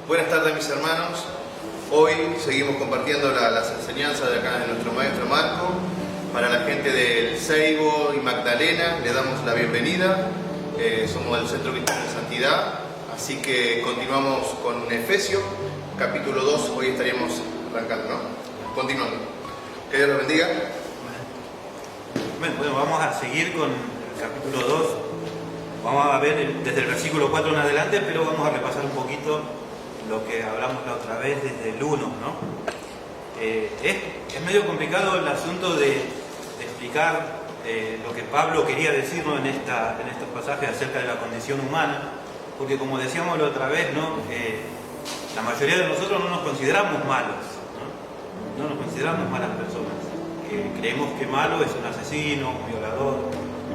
Buenas tardes, mis hermanos. Hoy seguimos compartiendo las enseñanzas de acá de nuestro maestro Marco. Para la gente del Seibo y Magdalena le damos la bienvenida. Somos del Centro Cristiano de Santidad, así que continuamos con Efesios, capítulo 2. Hoy estaríamos arrancando, ¿no? Continuando. Que Dios los bendiga. Bueno, vamos a seguir con el capítulo 2. Vamos a ver desde el versículo 4 en adelante, pero vamos a repasar un poquito lo que hablamos la otra vez desde el 1, ¿no? Es medio complicado el asunto de explicar lo que Pablo quería decirnos en estos pasajes acerca de la condición humana, porque como decíamos la otra vez, ¿no? La mayoría de nosotros no nos consideramos malos, ¿no? No nos consideramos malas personas. Creemos que malo es un asesino, un violador,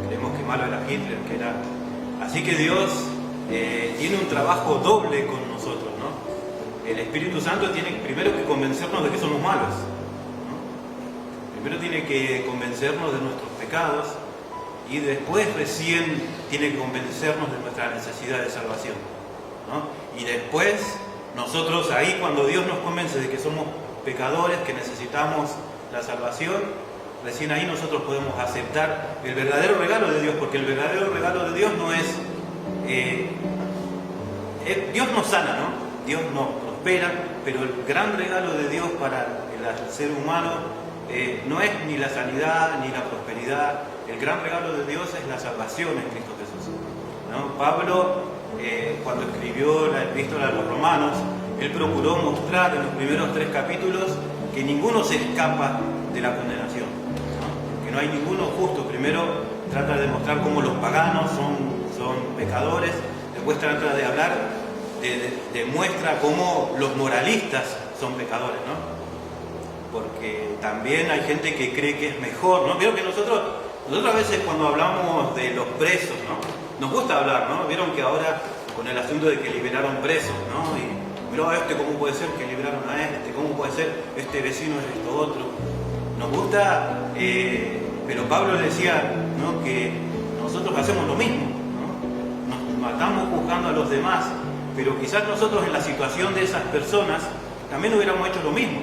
creemos que malo era Hitler, que era... Así que Dios tiene un trabajo doble con nosotros, ¿no? El Espíritu Santo tiene primero que convencernos de que somos malos, ¿no? Primero tiene que convencernos de nuestros pecados y después recién tiene que convencernos de nuestra necesidad de salvación, ¿no? Y después nosotros ahí, cuando Dios nos convence de que somos pecadores, que necesitamos la salvación, recién ahí nosotros podemos aceptar el verdadero regalo de Dios, porque el verdadero regalo de Dios no es... Dios nos sana, ¿no? Dios nos prospera, pero el gran regalo de Dios para el ser humano no es ni la sanidad ni la prosperidad. El gran regalo de Dios es la salvación en Cristo Jesús, ¿no? Pablo, cuando escribió la epístola a los romanos, él procuró mostrar en los primeros 3 capítulos que ninguno se escapa de la condenación, ¿no? Que no hay ninguno justo. Primero trata de mostrar cómo los paganos son pecadores, después trata de hablar, demuestra cómo los moralistas son pecadores, ¿no? Porque también hay gente que cree que es mejor, ¿no? Vieron que nosotros a veces cuando hablamos de los presos, ¿no? Nos gusta hablar, ¿no? Vieron que ahora con el asunto de que liberaron presos, ¿no? Y mirá, ¿cómo puede ser que liberaron a este? ¿Cómo puede ser este vecino es esto otro? Nos gusta, pero Pablo decía, ¿no? Que nosotros hacemos lo mismo, ¿no? Nos matamos juzgando a los demás, pero quizás nosotros en la situación de esas personas también hubiéramos hecho lo mismo,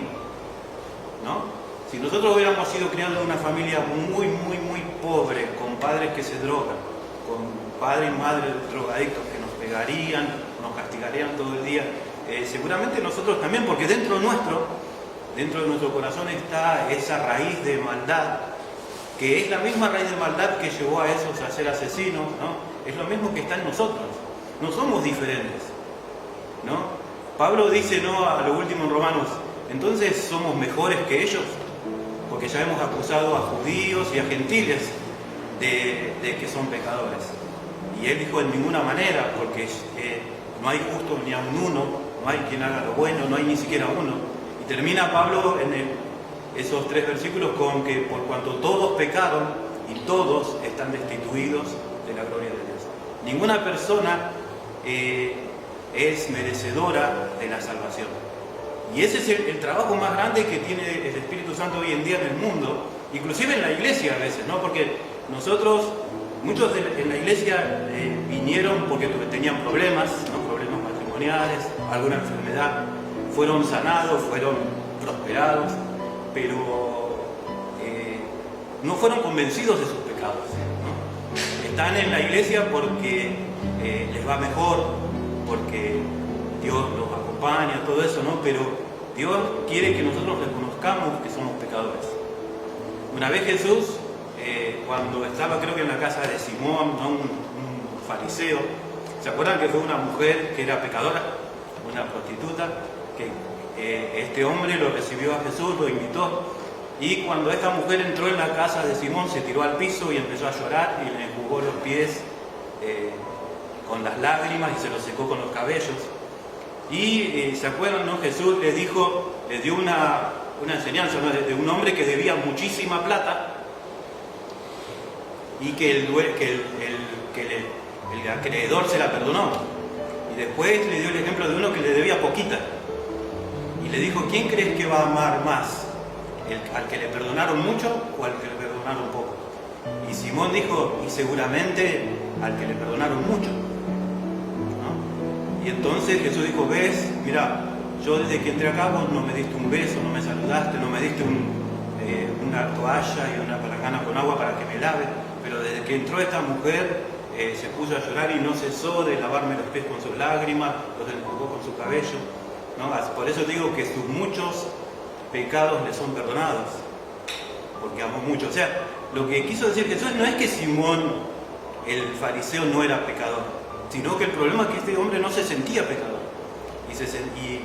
¿no? Si nosotros hubiéramos sido criados en una familia muy, muy, muy pobre, con padres que se drogan, con padres y madres drogadictos que nos pegarían, nos castigarían todo el día, seguramente nosotros también, porque dentro de nuestro corazón está esa raíz de maldad, que es la misma raíz de maldad que llevó a esos a ser asesinos, ¿no? Es lo mismo que está en nosotros, no somos diferentes, ¿no? Pablo dice, ¿no?, a lo último en Romanos, entonces somos mejores que ellos, porque ya hemos acusado a judíos y a gentiles de que son pecadores. Y él dijo, en ninguna manera, porque no hay justo ni a uno, no hay quien haga lo bueno, no hay ni siquiera uno. Y termina Pablo en esos 3 versículos con que por cuanto todos pecaron y todos están destituidos de la gloria de Dios. Ninguna persona es merecedora de la salvación. Y ese es el trabajo más grande que tiene el Espíritu Santo hoy en día en el mundo, inclusive en la iglesia a veces, ¿no? Porque nosotros, muchos en la iglesia vinieron porque tenían problemas, ¿no? Problemas matrimoniales, alguna enfermedad, fueron sanados, fueron prosperados, pero no fueron convencidos de sus pecados, ¿no? Están en la iglesia porque les va mejor, porque Dios los acompaña, todo eso, ¿no? Pero Dios quiere que nosotros reconozcamos que somos pecadores. Una vez Jesús, cuando estaba creo que en la casa de Simón, ¿no? un fariseo, ¿se acuerdan que fue una mujer que era pecadora? Una prostituta, que este hombre lo recibió a Jesús, lo invitó, y cuando esta mujer entró en la casa de Simón, se tiró al piso y empezó a llorar y le enjugó los pies con las lágrimas y se los secó con los cabellos. Y ¿se acuerdan, no? Jesús le dio una enseñanza, ¿no? de un hombre que debía muchísima plata y que el acreedor se la perdonó. Y después le dio el ejemplo de uno que le debía poquita. Y le dijo, ¿quién crees que va a amar más? ¿Al que le perdonaron mucho o al que le perdonaron poco? Y Simón dijo, y seguramente al que le perdonaron mucho, ¿no? Y entonces Jesús dijo, ves, mira, yo desde que entré acá vos no me diste un beso, no me saludaste, no me diste una toalla y una palangana con agua para que me lave, pero desde que entró esta mujer se puso a llorar y no cesó de lavarme los pies con sus lágrimas, los enjugó con su cabello, ¿no? Por eso digo que sus muchos pecados le son perdonados, porque amó mucho. O sea, lo que quiso decir Jesús no es que Simón el fariseo no era pecador, sino que el problema es que este hombre no se sentía pecador y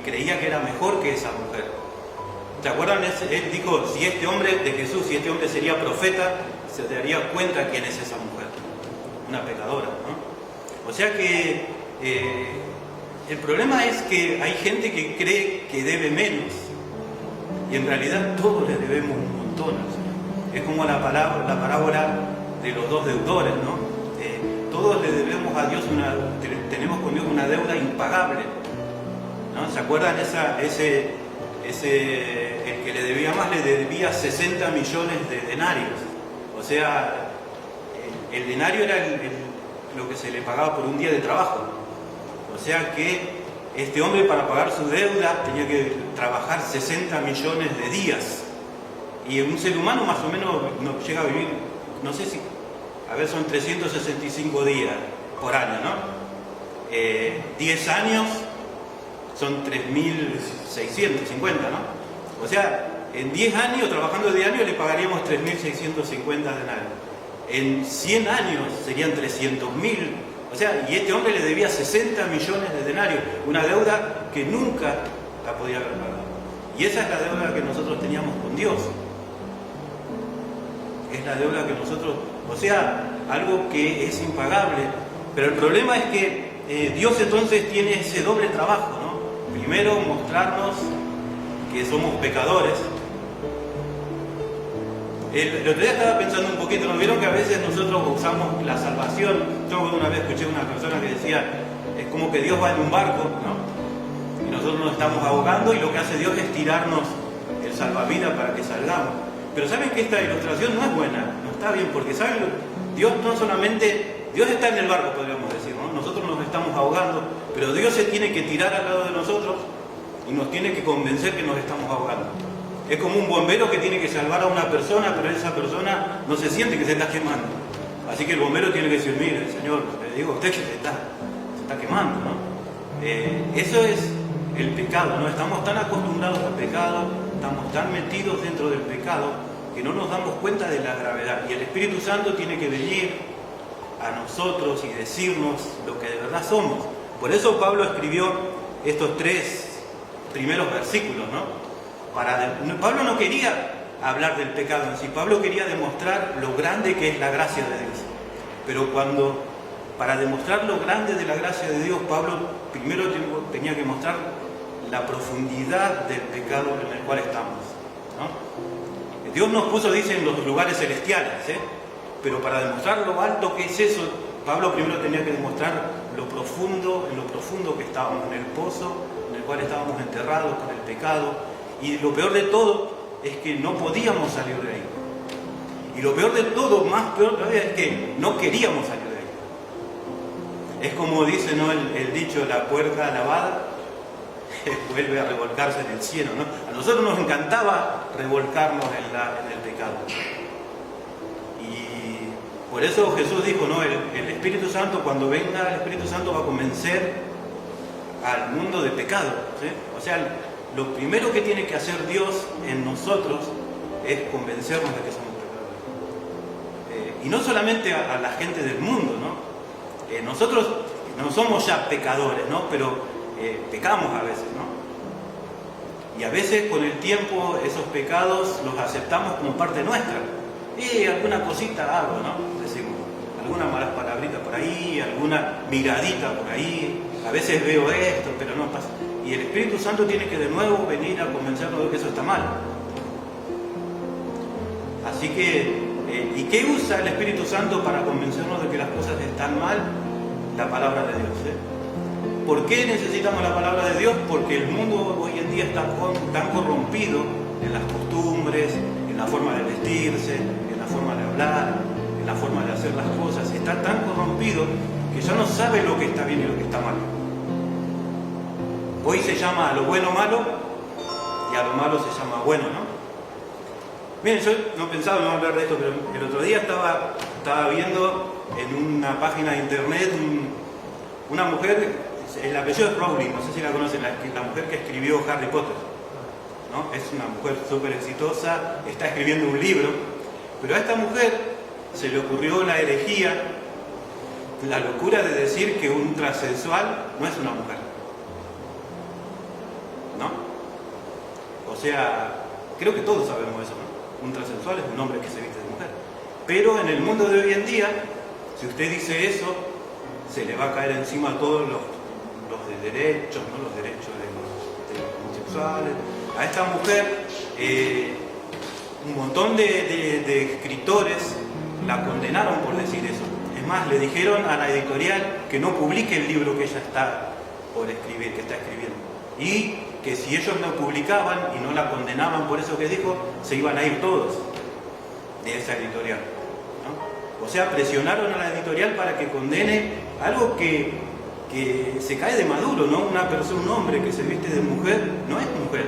creía que era mejor que esa mujer. ¿Se acuerdan? Él dijo, si este hombre de Jesús, si este hombre sería profeta, se daría cuenta quién es esa mujer, una pecadora, ¿no? O sea que el problema es que hay gente que cree que debe menos y en realidad todos le debemos un montón. Es como la parábola de los dos deudores, ¿no? Todos le debemos a Dios tenemos con Dios una deuda impagable, ¿no? ¿Se acuerdan? El que le debía más le debía 60 millones de denarios. O sea, el denario era lo que se le pagaba por un día de trabajo. O sea que este hombre, para pagar su deuda, tenía que trabajar 60 millones de días. Y un ser humano más o menos no llega a vivir, no sé si, a ver, son 365 días por año, ¿no? 10 años son 3.650, ¿no? O sea, en 10 años, trabajando de año, le pagaríamos 3.650 denarios. En 100 años serían 300.000. O sea, y este hombre le debía 60 millones de denarios, una deuda que nunca la podía haber pagado. Y esa es la deuda que nosotros teníamos con Dios. Es la deuda que nosotros, o sea, algo que es impagable. Pero el problema es que Dios entonces tiene ese doble trabajo, ¿no? Primero, mostrarnos que somos pecadores. El otro día estaba pensando un poquito, ¿no vieron que a veces nosotros usamos la salvación? Yo una vez escuché a una persona que decía, es como que Dios va en un barco, ¿no? Y nosotros nos estamos ahogando y lo que hace Dios es tirarnos el salvavidas para que salgamos. Pero ¿saben que esta ilustración no es buena? No está bien, porque ¿saben? Dios no solamente, Dios está en el barco, podríamos decir, ¿no? Nosotros nos estamos ahogando, pero Dios se tiene que tirar al lado de nosotros y nos tiene que convencer que nos estamos ahogando. Es como un bombero que tiene que salvar a una persona, pero esa persona no se siente que se está quemando. Así que el bombero tiene que decir, mire, señor, le digo a usted que se está quemando, ¿no? Eso es el pecado, ¿no? Estamos tan acostumbrados al pecado, estamos tan metidos dentro del pecado, que no nos damos cuenta de la gravedad. Y el Espíritu Santo tiene que venir a nosotros y decirnos lo que de verdad somos. Por eso Pablo escribió estos 3 primeros versículos, ¿no? Pablo no quería hablar del pecado en sí, Pablo quería demostrar lo grande que es la gracia de Dios. Pero para demostrar lo grande de la gracia de Dios, Pablo primero tenía que mostrar la profundidad del pecado en el cual estamos, ¿no? Dios nos puso, dice, en los lugares celestiales, pero para demostrar lo alto que es eso, Pablo primero tenía que demostrar en lo profundo que estábamos, en el pozo en el cual estábamos enterrados con el pecado. Y lo peor de todo es que no podíamos salir de ahí. Y lo peor de todo, más peor todavía, es que no queríamos salir de ahí. Es como dice, ¿no?, el dicho, la puerca lavada vuelve a revolcarse en el cielo, ¿no? A nosotros nos encantaba revolcarnos en el pecado. Y por eso Jesús dijo, ¿no?, el Espíritu Santo, cuando venga el Espíritu Santo, va a convencer al mundo de pecado, ¿sí? O sea, lo primero que tiene que hacer Dios en nosotros es convencernos de que somos pecadores. Y no solamente a la gente del mundo, ¿no? Nosotros no somos ya pecadores, ¿no? Pero pecamos a veces, ¿no? Y a veces con el tiempo esos pecados los aceptamos como parte nuestra. Alguna cosita hago, ¿no? Decimos, alguna malas palabritas por ahí, alguna miradita por ahí, a veces veo esto, pero no pasa. Y el Espíritu Santo tiene que de nuevo venir a convencernos de que eso está mal. Así que, ¿y qué usa el Espíritu Santo para convencernos de que las cosas están mal? La palabra de Dios, ¿Por qué necesitamos la palabra de Dios? Porque el mundo hoy en día está tan corrompido en las costumbres, en la forma de vestirse, en la forma de hablar, en la forma de hacer las cosas. Está tan corrompido que ya no sabe lo que está bien y lo que está mal. Hoy se llama a lo bueno malo y a lo malo se llama bueno, ¿no? Miren, yo no pensaba no hablar de esto, pero el otro día estaba viendo en una página de internet una mujer, el apellido es Rowling, no sé si la conocen, la mujer que escribió Harry Potter, ¿no? Es una mujer súper exitosa, está escribiendo un libro, pero a esta mujer se le ocurrió la herejía, la locura de decir que un transexual no es una mujer, ¿no? O sea, creo que todos sabemos eso, ¿no? Un transexual es un hombre que se viste de mujer. Pero en el mundo de hoy en día, si usted dice eso, se le va a caer encima todos los de derechos, ¿no? Los derechos de los homosexuales. A esta mujer, un montón de escritores la condenaron por decir eso. Es más, le dijeron a la editorial que no publique el libro que ella está por escribir, que está escribiendo. Y que si ellos no publicaban y no la condenaban por eso que dijo, se iban a ir todos de esa editorial, ¿no? O sea, presionaron a la editorial para que condene algo que se cae de maduro, ¿no? Una persona, un hombre que se viste de mujer, no es mujer,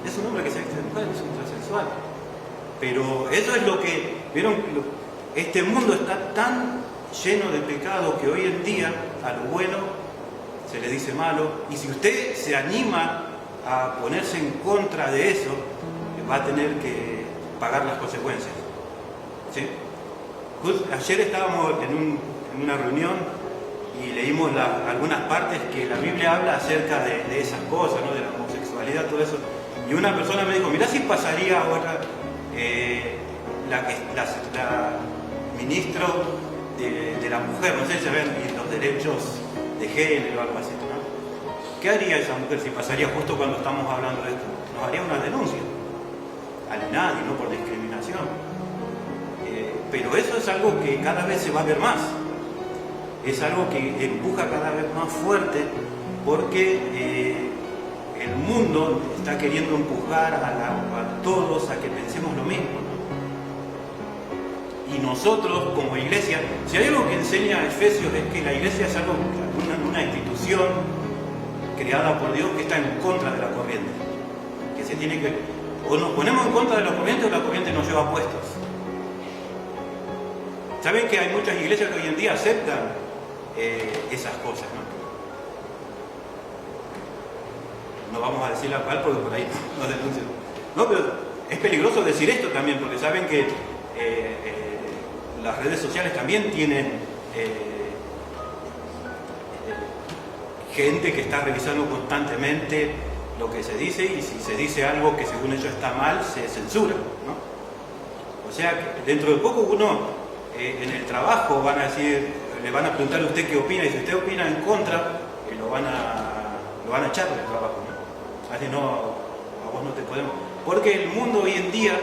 es un hombre que se viste de mujer, es un transexual. Pero eso es lo que, ¿vieron? Este mundo está tan lleno de pecados que hoy en día a lo bueno se le dice malo, y si usted se anima a ponerse en contra de eso, va a tener que pagar las consecuencias, ¿sí? Ayer estábamos en una reunión y leímos algunas partes que la Biblia habla acerca de esas cosas, ¿no? De la homosexualidad, todo eso, y una persona me dijo, mirá si pasaría ahora la ministro de la mujer, no sé si ven, y los derechos de género o algo así, ¿no? ¿Qué haría esa mujer si pasaría justo cuando estamos hablando de esto? Nos haría una denuncia al INADI, no por discriminación. Pero eso es algo que cada vez se va a ver más. Es algo que empuja cada vez más fuerte porque el mundo está queriendo empujar a todos a que pensemos lo mismo, ¿no? Y nosotros como iglesia, si hay algo que enseña Efesios es que la iglesia es algo, una institución creada por Dios que está en contra de la corriente, que se tiene que, o nos ponemos en contra de la corriente o la corriente nos lleva puestos. Saben que hay muchas iglesias que hoy en día aceptan esas cosas, ¿no? No vamos a decir la cual porque por ahí nos denuncian. No, pero es peligroso decir esto también porque saben que las redes sociales también tienen gente que está revisando constantemente lo que se dice, y si se dice algo que según ellos está mal, se censura, ¿no? O sea, que dentro de poco uno en el trabajo van a decir, le van a preguntar a usted qué opina, y si usted opina en contra, lo van a echar del trabajo, ¿no? Así no, a vos no te podemos. Porque el mundo hoy en día,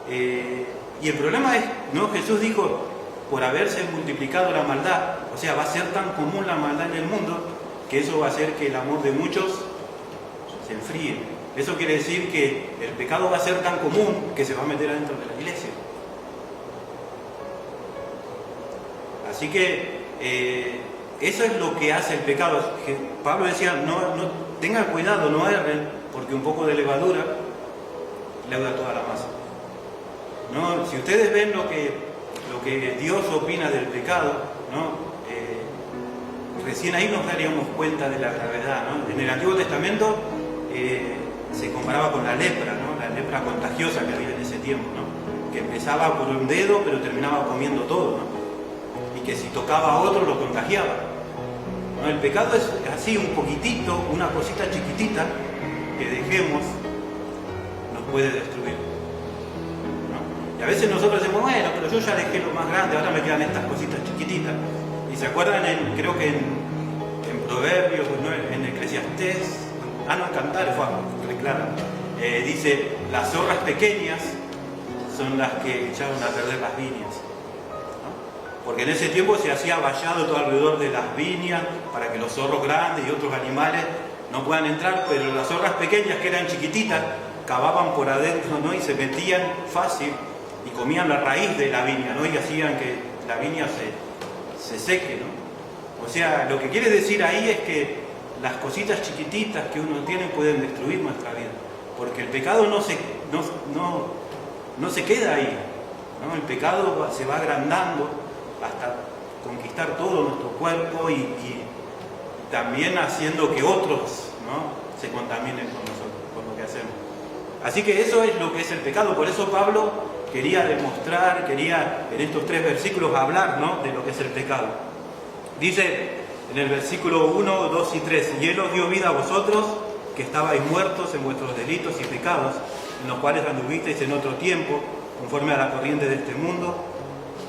y el problema es, ¿no? Jesús dijo, por haberse multiplicado la maldad, o sea, va a ser tan común la maldad en el mundo, que eso va a hacer que el amor de muchos se enfríe. Eso quiere decir que el pecado va a ser tan común que se va a meter adentro de la iglesia. Así que eso es lo que hace el pecado. Pablo decía, no tengan cuidado, no erren, porque un poco de levadura leuda toda la masa. ¿No? Si ustedes ven lo que Dios opina del pecado, ¿no? Recién ahí nos daríamos cuenta de la gravedad, ¿no? En el Antiguo Testamento se comparaba con la lepra, ¿no? La lepra contagiosa que había en ese tiempo, ¿no? Que empezaba por un dedo pero terminaba comiendo todo, ¿no? Y que si tocaba a otro lo contagiaba, ¿no? El pecado es así, un poquitito, una cosita chiquitita que dejemos nos puede destruir, ¿no? Y a veces nosotros decimos, bueno, pero yo ya dejé lo más grande, ahora me quedan estas cositas chiquititas. Y se acuerdan, creo que en Proverbios, ¿no? En Eclesiastés, en Cantares, reclara, dice, las zorras pequeñas son las que echaron a perder las viñas, ¿no? Porque en ese tiempo se hacía vallado todo alrededor de las viñas para que los zorros grandes y otros animales no puedan entrar, pero las zorras pequeñas, que eran chiquititas, cavaban por adentro, ¿no? Y se metían fácil y comían la raíz de la viña, ¿no? Y hacían que la viña se seque, ¿no? O sea, lo que quiere decir ahí es que las cositas chiquititas que uno tiene pueden destruir nuestra vida. Porque el pecado no se queda ahí, ¿no? El pecado se va agrandando hasta conquistar todo nuestro cuerpo y también haciendo que otros, ¿no?, se contaminen con nosotros, con lo que hacemos. Así que eso es lo que es el pecado. Por eso Pablo quería demostrar, quería en estos 3 versículos hablar, ¿no?, de lo que es el pecado. Dice en el versículo 1, 2 y 3: y Él os dio vida a vosotros, que estabais muertos en vuestros delitos y pecados, en los cuales anduvisteis en otro tiempo, conforme a la corriente de este mundo,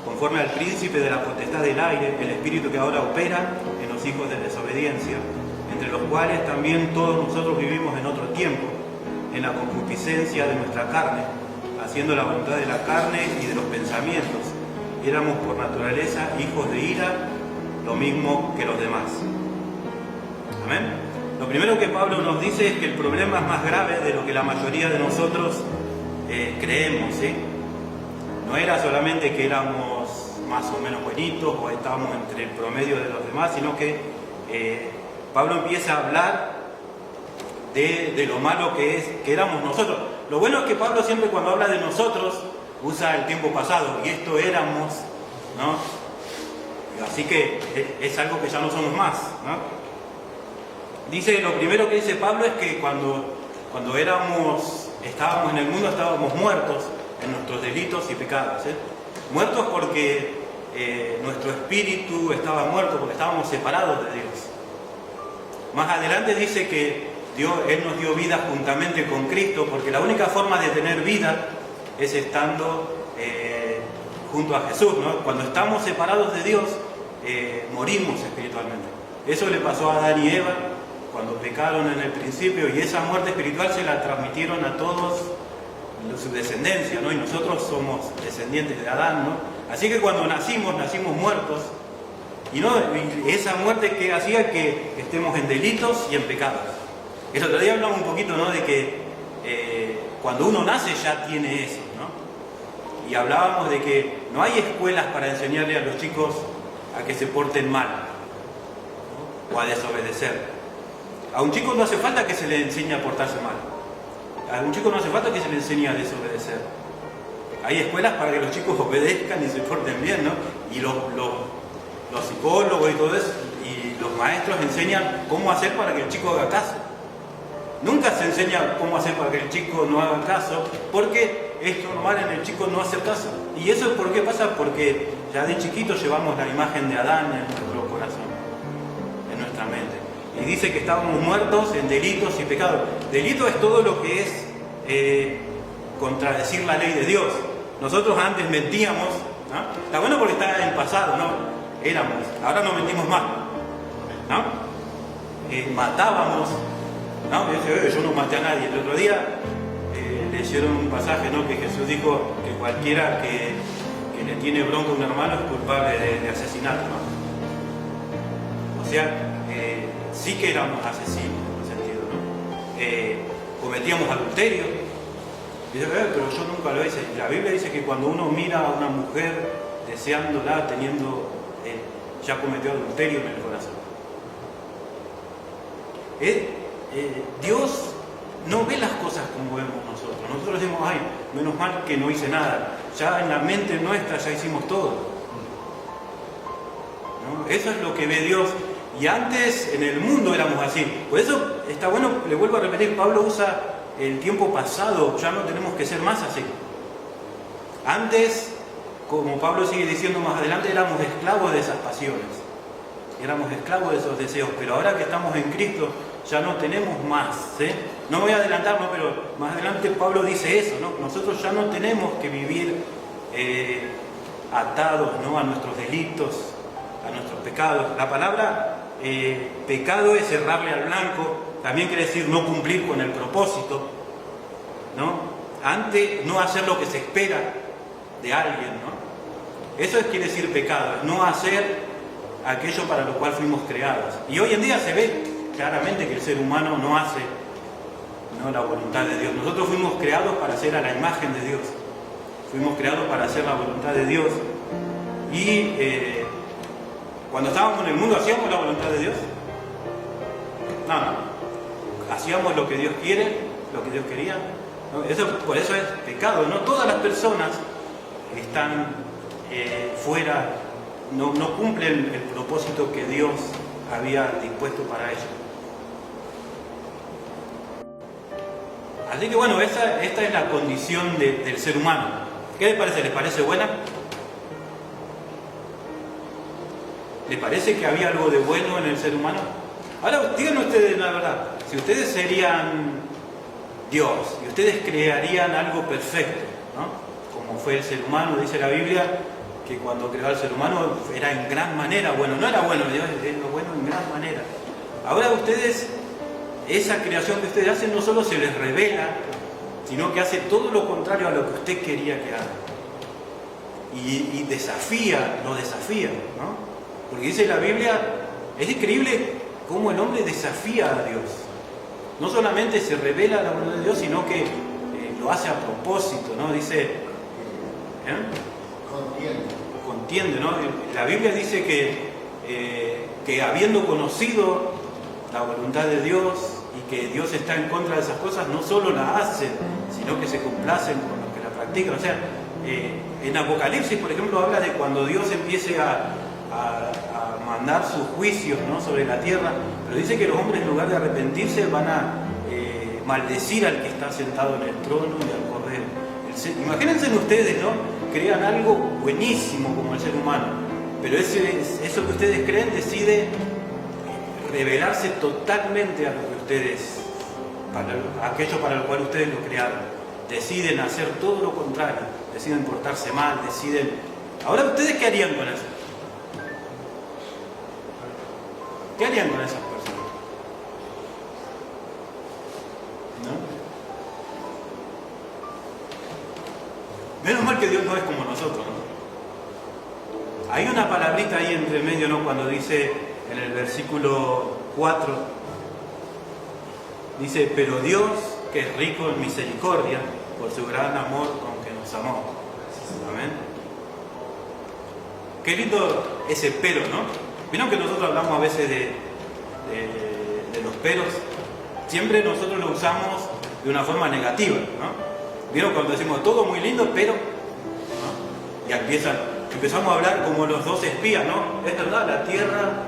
conforme al príncipe de la potestad del aire, el espíritu que ahora opera en los hijos de desobediencia, entre los cuales también todos nosotros vivimos en otro tiempo, en la concupiscencia de nuestra carne, haciendo la voluntad de la carne y de los pensamientos. Éramos por naturaleza hijos de ira, lo mismo que los demás. Amén. Lo primero que Pablo nos dice es que el problema es más grave de lo que la mayoría de nosotros creemos, ¿sí? No era solamente que éramos más o menos buenitos o estábamos entre el promedio de los demás, sino que Pablo empieza a hablar de lo malo que éramos nosotros. Lo bueno es que Pablo siempre, cuando habla de nosotros, usa el tiempo pasado, y esto éramos, ¿no? Así que es algo que ya no somos más, ¿no? Dice, lo primero que dice Pablo es que cuando estábamos en el mundo, estábamos muertos en nuestros delitos y pecados, ¿eh? Muertos porque nuestro espíritu estaba muerto, porque estábamos separados de Dios. Más adelante dice que Él nos dio vida juntamente con Cristo, porque la única forma de tener vida es estando junto a Jesús, ¿no? Cuando estamos separados de Dios, morimos espiritualmente. Eso le pasó a Adán y Eva cuando pecaron en el principio, y esa muerte espiritual se la transmitieron a todos su descendencia, ¿no? Y nosotros somos descendientes de Adán, ¿no? Así que cuando nacimos muertos, y esa muerte que hacía que estemos en delitos y en pecados. El otro día hablamos un poquito, ¿no?, de que cuando uno nace ya tiene eso, ¿no? Y hablábamos de que no hay escuelas para enseñarle a los chicos a que se porten mal, ¿no?, o a desobedecer. A un chico no hace falta que se le enseñe a portarse mal. A un chico no hace falta que se le enseñe a desobedecer. Hay escuelas para que los chicos obedezcan y se porten bien, ¿no? Y los psicólogos y todo eso, y los maestros enseñan cómo hacer para que el chico haga caso. Nunca se enseña cómo hacer para que el chico no haga caso, porque es normal en el chico no hacer caso. ¿Y eso por qué pasa? Porque ya de chiquito llevamos la imagen de Adán en nuestro corazón, en nuestra mente. Y dice que estábamos muertos en delitos y pecados. Delito es todo lo que es contradecir la ley de Dios. Nosotros antes mentíamos, ¿no? Está bueno porque está en el pasado, ¿no? Éramos, ahora no mentimos más, ¿no? Matábamos, ¿no? Yo no maté a nadie. El otro día leyeron un pasaje, ¿no?, que Jesús dijo que cualquiera que le tiene bronca a un hermano es culpable de asesinato, ¿no? O sea, sí que éramos asesinos en ese sentido, ¿no? Cometíamos adulterio. Dice, pero yo nunca lo hice. La Biblia dice que cuando uno mira a una mujer deseándola, ya cometió adulterio en el corazón. Dios no ve las cosas como vemos nosotros. Nosotros decimos, ay, menos mal que no hice nada. Ya en la mente nuestra ya hicimos todo, ¿no? Eso es lo que ve Dios. Y antes en el mundo éramos así. Por eso está bueno, le vuelvo a repetir, Pablo usa el tiempo pasado, ya no tenemos que ser más así. Antes, como Pablo sigue diciendo más adelante, éramos esclavos de esas pasiones, éramos esclavos de esos deseos, pero ahora que estamos en Cristo ya no tenemos más, ¿sí? No me voy a adelantar, ¿no?, pero más adelante Pablo dice eso, ¿no? Nosotros ya no tenemos que vivir atados, ¿no?, a nuestros delitos, a nuestros pecados. La palabra pecado es errarle al blanco, también quiere decir no cumplir con el propósito, ¿no? Antes, no hacer lo que se espera de alguien, ¿no? Eso quiere decir pecado, no hacer aquello para lo cual fuimos creados. Y hoy en día se ve claramente que el ser humano no hace, ¿no?, la voluntad de Dios. Nosotros fuimos creados para hacer a la imagen de Dios, fuimos creados para hacer la voluntad de Dios. Y cuando estábamos en el mundo, ¿hacíamos la voluntad de Dios? Hacíamos lo que Dios quiere, lo que Dios quería. ¿No? Por eso es pecado. No todas las personas que están fuera no cumplen el propósito que Dios había dispuesto para ellos. Así que bueno, esta es la condición del ser humano. ¿Qué les parece? ¿Les parece buena? ¿Les parece que había algo de bueno en el ser humano? Ahora díganme ustedes la verdad, si ustedes serían Dios y ustedes crearían algo perfecto, ¿no? Como fue el ser humano, dice la Biblia que cuando creó al ser humano era en gran manera bueno, no era bueno, Dios es lo bueno en gran manera. Ahora ustedes, esa creación que ustedes hacen no solo se les revela, sino que hace todo lo contrario a lo que usted quería que haga. Y lo desafía, ¿no? Porque dice la Biblia, es increíble cómo el hombre desafía a Dios. No solamente se revela la voluntad de Dios, sino que lo hace a propósito, ¿no? Dice, contiende, ¿no? La Biblia dice que habiendo conocido la voluntad de Dios y que Dios está en contra de esas cosas, no solo la hacen, sino que se complacen con los que la practican. O sea, en Apocalipsis, por ejemplo, habla de cuando Dios empiece a mandar sus juicios, ¿no?, sobre la tierra, pero dice que los hombres, en lugar de arrepentirse, van a maldecir al que está sentado en el trono y al Cordero. Imagínense ustedes, ¿no?, crean algo buenísimo como el ser humano, pero eso que ustedes creen decide rebelarse totalmente a lo que ustedes, aquello para lo cual ustedes lo crearon. Deciden hacer todo lo contrario, deciden portarse mal, deciden... Ahora, ¿ustedes qué harían con eso? ¿Qué harían con esas personas? ¿No? Menos mal que Dios no es como nosotros, ¿no? Hay una palabrita ahí entre medio, ¿no? Cuando dice en el versículo 4, dice, pero Dios, que es rico en misericordia, por su gran amor con que nos amó. Amén. Qué lindo ese pero, ¿no? Vieron que nosotros hablamos a veces de los peros. Siempre nosotros lo usamos de una forma negativa, ¿no? Vieron cuando decimos todo muy lindo, pero, ¿no? Y empezamos a hablar como los dos espías, ¿no? Es verdad, la tierra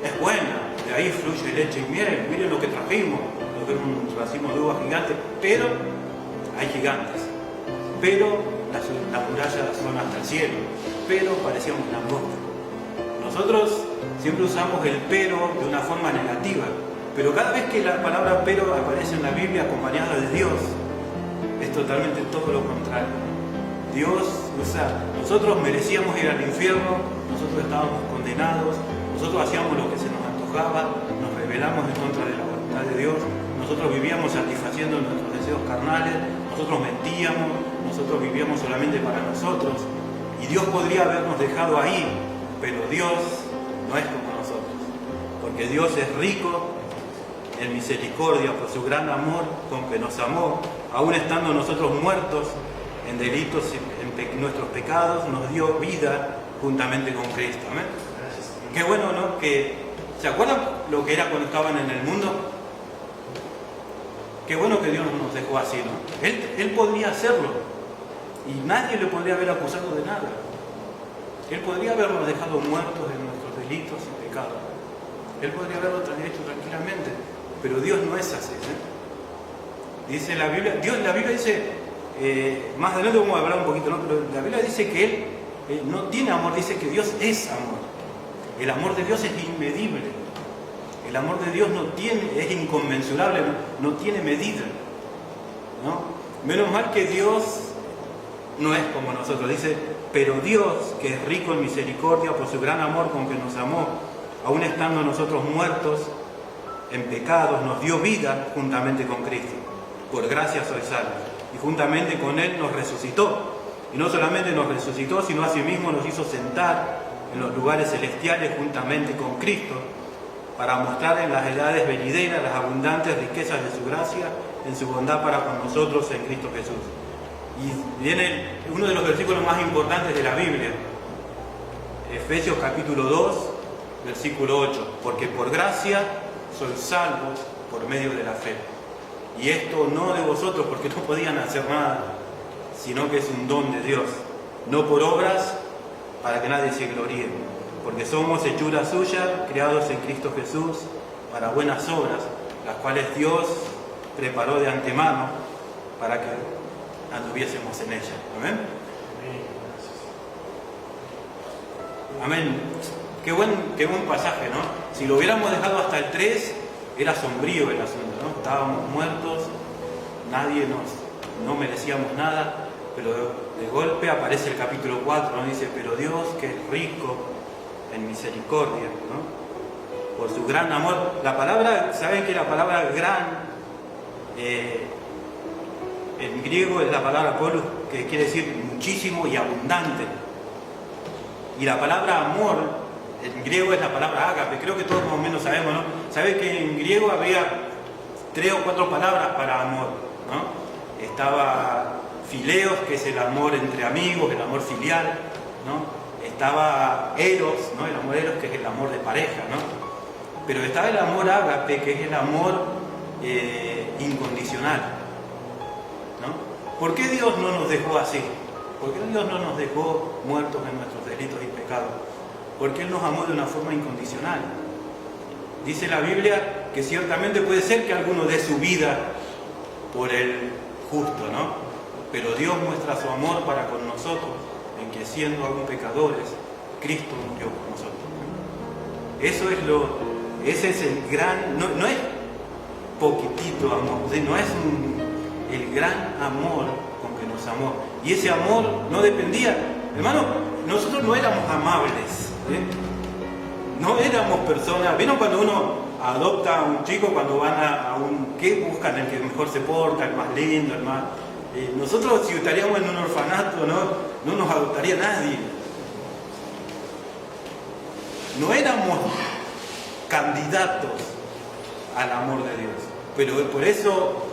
es buena, de ahí fluye leche y miel, miren lo que trajimos, lo que es un racimo de uvas gigante, pero hay gigantes, pero las murallas son hasta el cielo, pero parecíamos langostas. Nosotros siempre usamos el pero de una forma negativa, pero cada vez que la palabra pero aparece en la Biblia acompañada de Dios, es totalmente todo lo contrario. Dios, o sea, nosotros merecíamos ir al infierno, nosotros estábamos condenados, nosotros hacíamos lo que se nos antojaba, nos rebelamos en contra de la voluntad de Dios, nosotros vivíamos satisfaciendo nuestros deseos carnales, nosotros mentíamos, nosotros vivíamos solamente para nosotros, y Dios podría habernos dejado ahí, pero Dios no es como nosotros, porque Dios es rico en misericordia por su gran amor con que nos amó, aún estando nosotros muertos en delitos y en nuestros pecados, nos dio vida juntamente con Cristo. ¿Amén? Qué bueno, ¿no? ¿Se acuerdan lo que era cuando estaban en el mundo? Qué bueno que Dios nos dejó así, ¿no? Él podría hacerlo y nadie le podría haber acusado de nada. Él podría habernos dejado muertos en nuestros delitos y pecados. Él podría haberlo hecho tranquilamente, pero Dios no es así, ¿eh? Dice la Biblia, la Biblia dice, más adelante vamos a hablar un poquito, ¿no? Pero la Biblia dice que Él no tiene amor, dice que Dios es amor. El amor de Dios es inmedible. El amor de Dios es inconmensurable, no tiene medida, ¿no? Menos mal que Dios no es como nosotros, dice, pero Dios, que es rico en misericordia por su gran amor con que nos amó, aún estando nosotros muertos en pecados, nos dio vida juntamente con Cristo. Por gracia sois salvos. Y juntamente con Él nos resucitó. Y no solamente nos resucitó, sino asimismo nos hizo sentar en los lugares celestiales juntamente con Cristo, para mostrar en las edades venideras las abundantes riquezas de su gracia, en su bondad para con nosotros en Cristo Jesús. Y viene uno de los versículos más importantes de la Biblia, Efesios capítulo 2, versículo 8, porque por gracia sois salvos por medio de la fe. Y esto no de vosotros, porque no podían hacer nada, sino que es un don de Dios, no por obras, para que nadie se gloríe, porque somos hechura suya, creados en Cristo Jesús, para buenas obras, las cuales Dios preparó de antemano para que anduviésemos en ellas. Amén. Amén. Qué buen pasaje, ¿no? Si lo hubiéramos dejado hasta el 3, era sombrío el asunto, ¿no? Estábamos muertos, no merecíamos nada, pero de golpe aparece el capítulo 4, ¿no? Dice, pero Dios, que es rico en misericordia, ¿no? Por su gran amor. La palabra, ¿saben que la palabra gran en griego es la palabra polus, que quiere decir muchísimo y abundante? Y la palabra amor en griego es la palabra ágape. Creo que todos más o menos sabemos, ¿no? ¿Sabe que en griego había 3 o 4 palabras para amor, ¿no? Estaba fileos, que es el amor entre amigos, el amor filial, ¿no? Estaba eros, ¿no? El amor eros, que es el amor de pareja, ¿no? Pero estaba el amor ágape, que es el amor incondicional, ¿no? ¿Por qué Dios no nos dejó así? ¿Por qué Dios no nos dejó muertos en nuestros delitos y pecados? Porque Él nos amó de una forma incondicional. Dice la Biblia que ciertamente puede ser que alguno dé su vida por el justo, ¿no? Pero Dios muestra su amor para con nosotros, en que siendo aún pecadores, Cristo murió por nosotros. Ese es el gran, no es poquitito amor, no es el gran amor con que nos amó. Y ese amor no dependía, hermano, nosotros no éramos amables, ¿eh? No éramos personas. ¿Vieron cuando uno adopta a un chico, cuando van a un... ¿Qué buscan? El que mejor se porta, el más lindo, el más... nosotros, si estaríamos en un orfanato, no nos adoptaría nadie. No éramos candidatos al amor de Dios. Pero por eso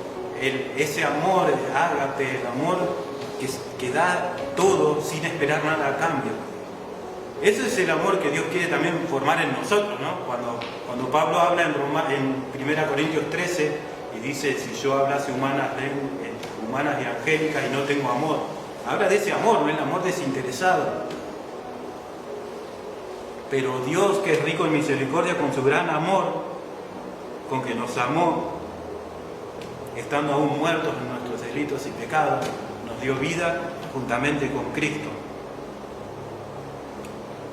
ese amor, el ágape, el amor que da todo sin esperar nada a cambio. Ese es el amor que Dios quiere también formar en nosotros, ¿no? Cuando Pablo habla en 1 Corintios 13 y dice, si yo hablase humanas y angélicas y no tengo amor, habla de ese amor, no el amor desinteresado. Pero Dios, que es rico en misericordia, con su gran amor, con que nos amó, estando aún muertos en nuestros delitos y pecados, nos dio vida juntamente con Cristo.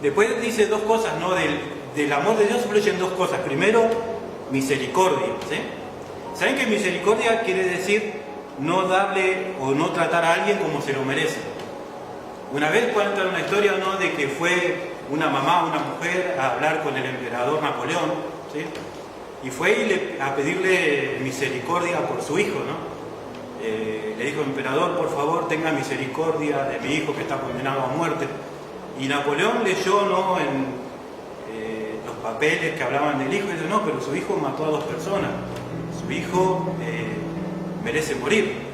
Después dice dos cosas, ¿no? Del amor de Dios fluyen dos cosas. Primero, misericordia, ¿sí? ¿Saben que misericordia quiere decir no darle o no tratar a alguien como se lo merece? Una vez cuentan una historia, ¿no?, de que fue una mamá, una mujer, a hablar con el emperador Napoleón, ¿sí? Y fue a pedirle misericordia por su hijo, ¿no? Le dijo, emperador, por favor, tenga misericordia de mi hijo que está condenado a muerte. Y Napoleón leyó, ¿no?, en los papeles que hablaban del hijo, y dijo, no, pero su hijo mató a 2 personas, su hijo merece morir.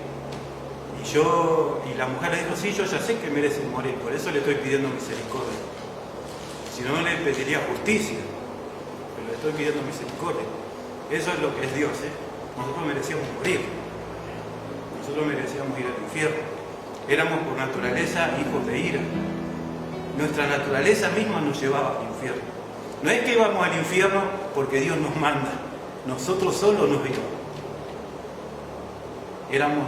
Y la mujer le dijo, sí, yo ya sé que merece morir, por eso le estoy pidiendo misericordia. Si no, le pediría justicia, pero le estoy pidiendo misericordia. Eso es lo que es Dios, ¿eh? Nosotros merecíamos morir, nosotros merecíamos ir al infierno. Éramos por naturaleza hijos de ira. Nuestra naturaleza misma nos llevaba al infierno. No es que íbamos al infierno porque Dios nos manda, nosotros solos nos íbamos. Éramos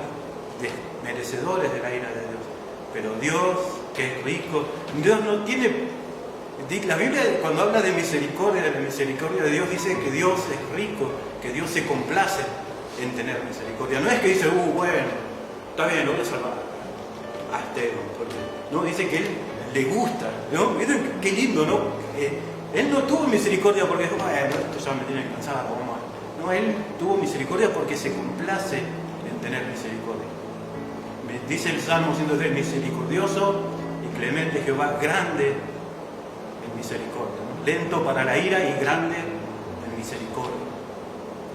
merecedores de la ira de Dios. Pero Dios, que es rico, Dios no tiene... La Biblia, cuando habla de la misericordia de Dios, dice que Dios es rico, que Dios se complace en tener misericordia. No es que dice, bueno, está bien, lo voy a salvar a Esteban, porque no, dice que Él le gusta, ¿no? Miren qué lindo, ¿no? Él no tuvo misericordia porque dijo, bueno, esto ya me tiene cansado, vamos. No, Él tuvo misericordia porque se complace en tener misericordia. Dice el Salmo 103, misericordioso y clemente Jehová, grande en misericordia, ¿no? Lento para la ira y grande en misericordia,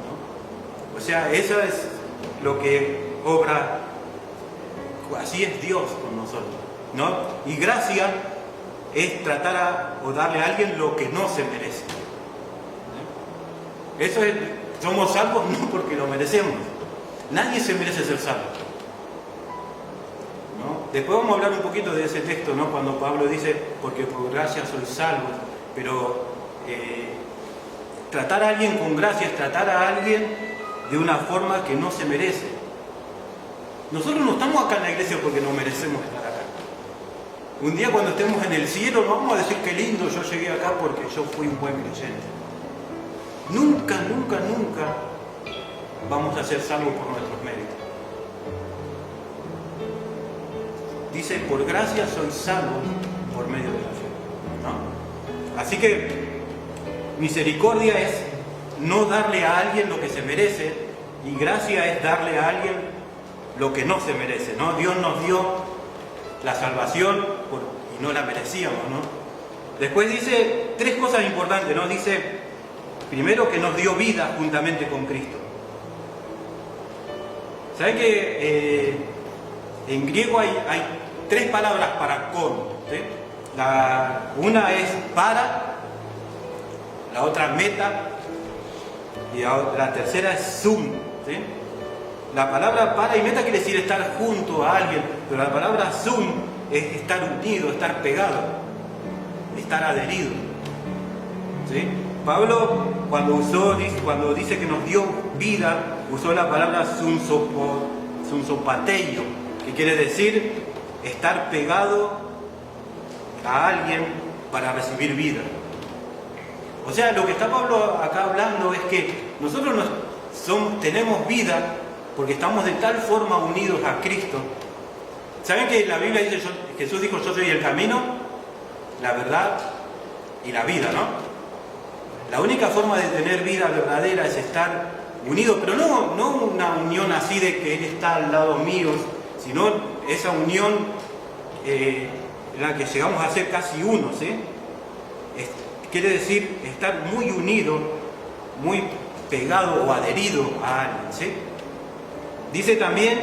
¿no? O sea, eso es lo que obra, así es Dios con nosotros, ¿no? Y gracia es tratar o darle a alguien lo que no se merece, ¿no? Eso es, somos salvos no porque lo merecemos. Nadie se merece ser salvo, ¿no? Después vamos a hablar un poquito de ese texto, ¿no? Cuando Pablo dice, porque por gracia sois salvos. Pero tratar a alguien con gracia es tratar a alguien de una forma que no se merece. Nosotros no estamos acá en la iglesia porque no merecemos estar acá. Un día cuando estemos en el cielo no vamos a decir qué lindo, yo llegué acá porque yo fui un buen creyente. Nunca, nunca, nunca vamos a ser salvos por nuestros méritos. Dice, por gracia sois salvos por medio de la fe, ¿no? Así que misericordia es no darle a alguien lo que se merece, y gracia es darle a alguien lo que no se merece, ¿no? Dios nos dio la salvación y no la merecíamos, ¿no? Después dice tres cosas importantes, ¿no? Dice, primero, que nos dio vida juntamente con Cristo. ¿Saben que en griego hay tres palabras para con? ¿Sí? Una es para, la otra meta, y la tercera es sum, ¿sí? La palabra para y meta quiere decir estar junto a alguien, pero la palabra sum es estar unido, estar pegado, estar adherido, ¿sí? Pablo, cuando dice que nos dio vida, usó la palabra sunsopateio, que quiere decir estar pegado a alguien para recibir vida. O sea, lo que está Pablo acá hablando es que nosotros tenemos vida porque estamos de tal forma unidos a Cristo. ¿Saben que la Biblia dice, Jesús dijo, yo soy el camino, la verdad y la vida, ¿no? La única forma de tener vida verdadera es estar unidos, pero no una unión así de que Él está al lado mío, sino esa unión en la que llegamos a ser casi uno, ¿sí? Quiere decir estar muy unido, muy pegado o adherido a alguien, ¿sí? Dice también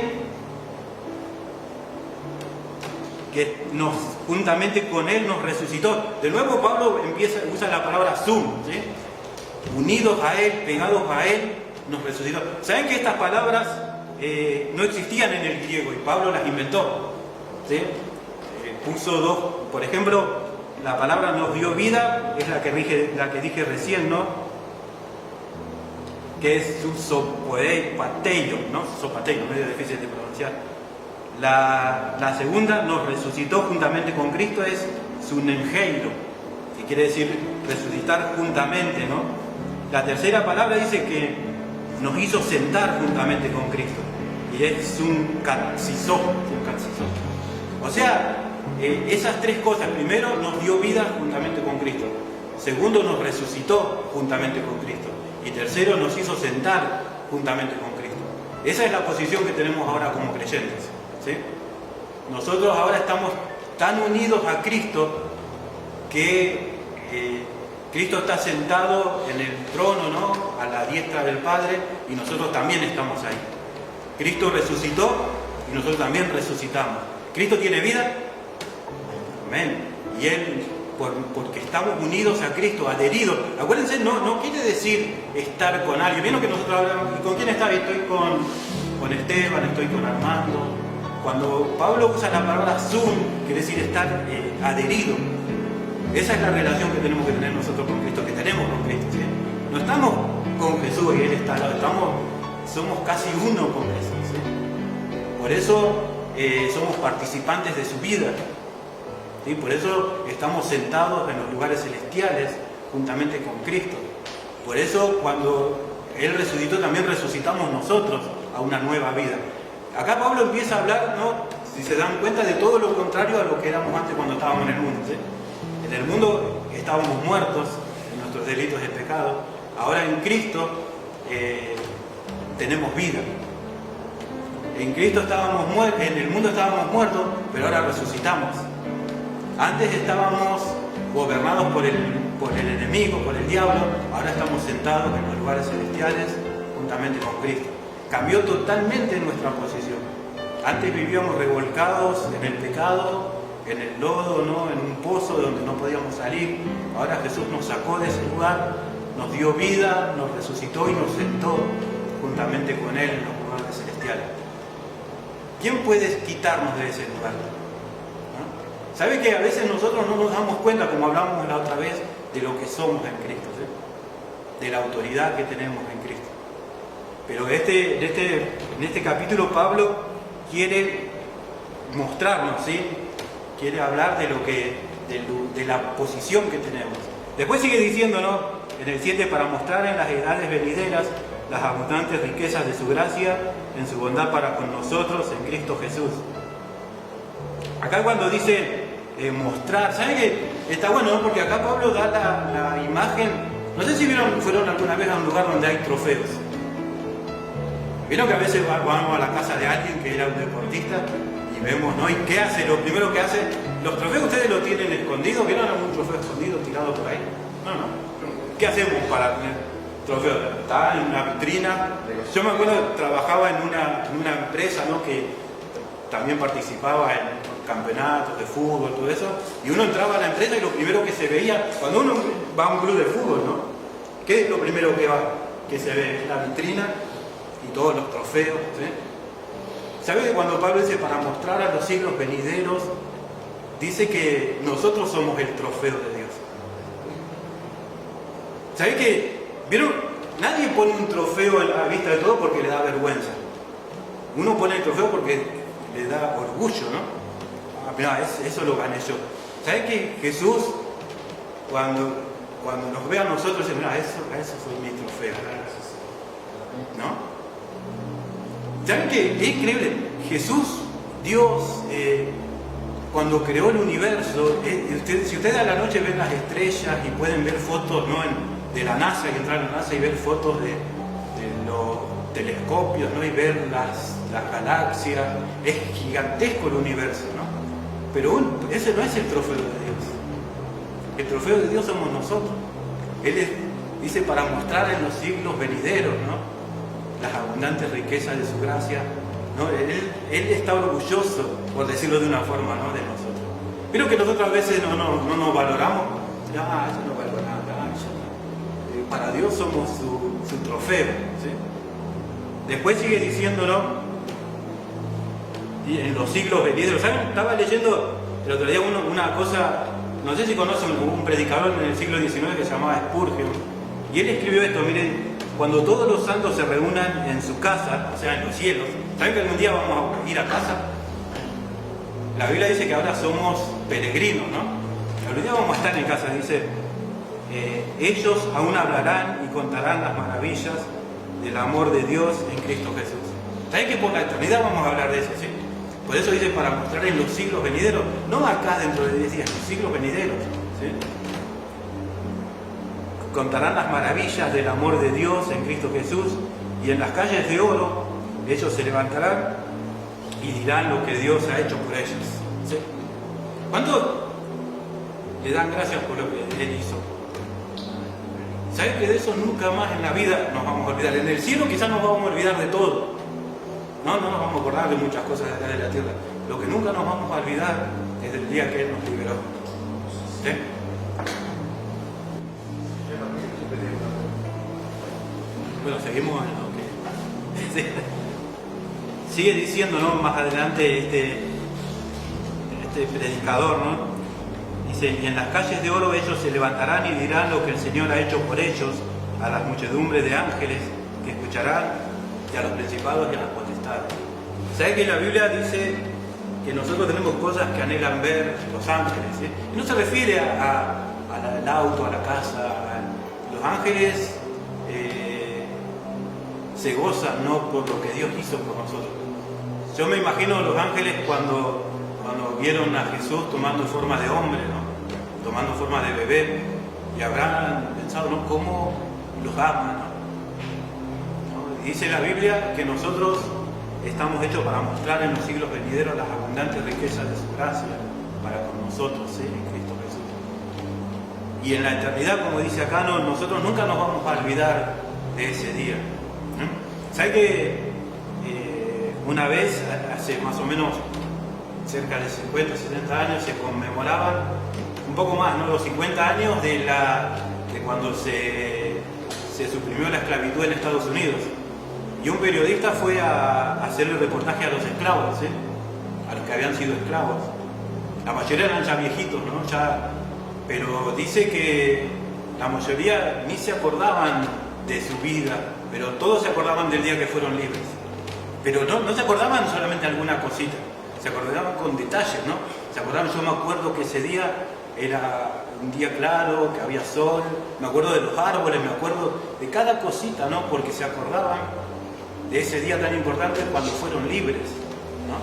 que juntamente con Él nos resucitó. De nuevo Pablo usa la palabra sum, ¿sí? Unidos a Él, pegados a Él, nos resucitó. ¿Saben que estas palabras no existían en el griego y Pablo las inventó? ¿Sí? Puso dos, por ejemplo, la palabra nos dio vida, es la que dije recién, ¿no? Que es sunsopateio, ¿no? Sopateio, medio difícil de pronunciar. La segunda, nos resucitó juntamente con Cristo, es sunengeiro, que quiere decir resucitar juntamente, ¿no? La tercera palabra dice que nos hizo sentar juntamente con Cristo, y es sunkatsizo. O sea, esas tres cosas: primero, nos dio vida juntamente con Cristo; segundo, nos resucitó juntamente con Cristo; y tercero, nos hizo sentar juntamente con Cristo. Esa es la posición que tenemos ahora como creyentes, ¿sí? Nosotros ahora estamos tan unidos a Cristo que Cristo está sentado en el trono, ¿no?, a la diestra del Padre, y nosotros también estamos ahí. Cristo resucitó y nosotros también resucitamos. ¿Cristo tiene vida? Amén. Y Él, porque estamos unidos a Cristo, adheridos. Acuérdense, no quiere decir estar con alguien. ¿Vieron que nosotros hablamos? ¿Y con quién está? Estoy con Esteban, estoy con Armando. Cuando Pablo usa la palabra sum, quiere decir estar adherido. Esa es la relación que tenemos que tener nosotros con Cristo, que tenemos con Cristo, ¿sí? No estamos con Jesús y Él está al lado, somos casi uno con Jesús, ¿sí? Por eso somos participantes de su vida, ¿sí? Por eso estamos sentados en los lugares celestiales juntamente con Cristo. Por eso cuando Él resucitó, también resucitamos nosotros a una nueva vida. Acá Pablo empieza a hablar, ¿no?, si se dan cuenta, de todo lo contrario a lo que éramos antes cuando estábamos en el mundo, ¿sí? En el mundo estábamos muertos en nuestros delitos y pecados. Ahora en Cristo tenemos vida. En Cristo en el mundo estábamos muertos, pero ahora resucitamos. Antes estábamos gobernados por el enemigo, por el diablo. Ahora estamos sentados en los lugares celestiales juntamente con Cristo. Cambió totalmente nuestra posición. Antes vivíamos revolcados en el pecado, en el lodo, ¿no?, en un pozo donde no podíamos salir. Ahora Jesús nos sacó de ese lugar, nos dio vida, nos resucitó y nos sentó juntamente con Él en los lugares celestiales. ¿Quién puede quitarnos de ese lugar? ¿No? ¿Sabe que a veces nosotros no nos damos cuenta, como hablamos la otra vez, de lo que somos en Cristo, ¿sí? De la autoridad que tenemos en Cristo? Pero en este capítulo Pablo quiere mostrarnos, ¿sí? Quiere hablar de la posición que tenemos. Después sigue diciéndonos en el 7, para mostrar en las edades venideras las abundantes riquezas de su gracia en su bondad para con nosotros en Cristo Jesús. Acá cuando dice mostrar, ¿saben qué? Está bueno, ¿no? Porque acá Pablo da la imagen. No sé si fueron alguna vez a un lugar donde hay trofeos. Vieron que a veces vamos a la casa de alguien que era un deportista y vemos, ¿no? ¿Y qué hace? Lo primero que hace, los trofeos ustedes lo tienen escondidos. ¿Vieron algún trofeo escondido tirado por ahí? No. ¿Qué hacemos para tener trofeos? Está en una vitrina. Yo me acuerdo, trabajaba en una empresa, ¿no? Que también participaba en campeonatos de fútbol, todo eso, y uno entraba a la empresa y lo primero que se veía, cuando uno va a un club de fútbol, ¿no? ¿Qué es lo primero que se ve? La vitrina y todos los trofeos, ¿sí? ¿Sabe que cuando Pablo dice para mostrar a los siglos venideros, dice que nosotros somos el trofeo de Dios? ¿Sabe que, vieron? Nadie pone un trofeo a la vista de todo porque le da vergüenza. Uno pone el trofeo porque le da orgullo, ¿no? Mirá, eso lo gané yo. ¿Sabes que Jesús, cuando nos ve a nosotros, dice, mirá, eso fue mi trofeo? ¿No? ¿Saben qué? Es increíble. Jesús, Dios, cuando creó el universo, si ustedes a la noche ven las estrellas y pueden ver fotos, ¿no? de la NASA, y entrar a la NASA y ver fotos de los telescopios, ¿no? Y ver las galaxias, es gigantesco el universo, ¿no? Pero ese no es el trofeo de Dios. El trofeo de Dios somos nosotros. Él dice para mostrar en los siglos venideros, ¿no? Las abundantes riquezas de su gracia, ¿no? Él está orgulloso, por decirlo de una forma, ¿no? De nosotros. Pero que nosotros a veces no nos valoramos. Eso no valora nada. Para Dios somos su trofeo, ¿sí? Después sigue diciéndolo. Y en los siglos venideros, ¿saben? Estaba leyendo el otro día una cosa, no sé si conocen un predicador en el siglo XIX que se llamaba Spurgeon, y él escribió esto, miren, cuando todos los santos se reúnan en su casa, o sea, en los cielos, ¿saben que algún día vamos a ir a casa? La Biblia dice que ahora somos peregrinos, ¿no? Algún día vamos a estar en casa, dice, ellos aún hablarán y contarán las maravillas del amor de Dios en Cristo Jesús. ¿Saben que por la eternidad vamos a hablar de eso, sí? Por eso dice para mostrar en los siglos venideros, no acá dentro de 10 días, en los siglos venideros, ¿sí? Contarán las maravillas del amor de Dios en Cristo Jesús, y en las calles de oro ellos se levantarán y dirán lo que Dios ha hecho por ellos, ¿sí? ¿Cuánto le dan gracias por lo que Él hizo? ¿Saben que de eso nunca más en la vida nos vamos a olvidar? En el cielo quizás nos vamos a olvidar de todo. No nos vamos a acordar de muchas cosas de acá de la tierra. Lo que nunca nos vamos a olvidar es del día que Él nos liberó. ¿Sí? Bueno, seguimos en lo que... Sigue diciendo, ¿no? Más adelante este predicador, ¿no? Dice, y en las calles de oro ellos se levantarán y dirán lo que el Señor ha hecho por ellos, a las muchedumbres de ángeles que escucharán, y a los principados y a las potestades. ¿Sabe que la Biblia dice que nosotros tenemos cosas que anhelan ver los ángeles? ¿Sí? Y no se refiere al auto, a la casa. Los ángeles se gozan, ¿no? Por lo que Dios hizo por nosotros. Yo me imagino los ángeles cuando vieron a Jesús tomando forma de hombre, ¿no? Tomando forma de bebé, y habrán pensado, ¿no? Cómo los ama, ¿no? Dice la Biblia que nosotros estamos hechos para mostrar en los siglos venideros las abundantes riquezas de su gracia para con nosotros, ¿sí? En Cristo Jesús. Y en la eternidad, como dice acá, nosotros nunca nos vamos a olvidar de ese día. ¿Sabe que una vez, hace más o menos cerca de 50, 60 años, se conmemoraban un poco más, ¿no? Los 50 años de cuando se se suprimió la esclavitud en Estados Unidos. Y un periodista fue a hacer el reportaje a los esclavos, a los que habían sido esclavos. La mayoría eran ya viejitos, ¿no? Pero dice que la mayoría ni se acordaban de su vida, pero todos se acordaban del día que fueron libres. Pero no se acordaban solamente alguna cosita, se acordaban con detalles, ¿no? Se acordaban, yo me acuerdo que ese día era un día claro, que había sol, me acuerdo de los árboles, me acuerdo de cada cosita, ¿no? Porque se acordaban de ese día tan importante cuando fueron libres, ¿no?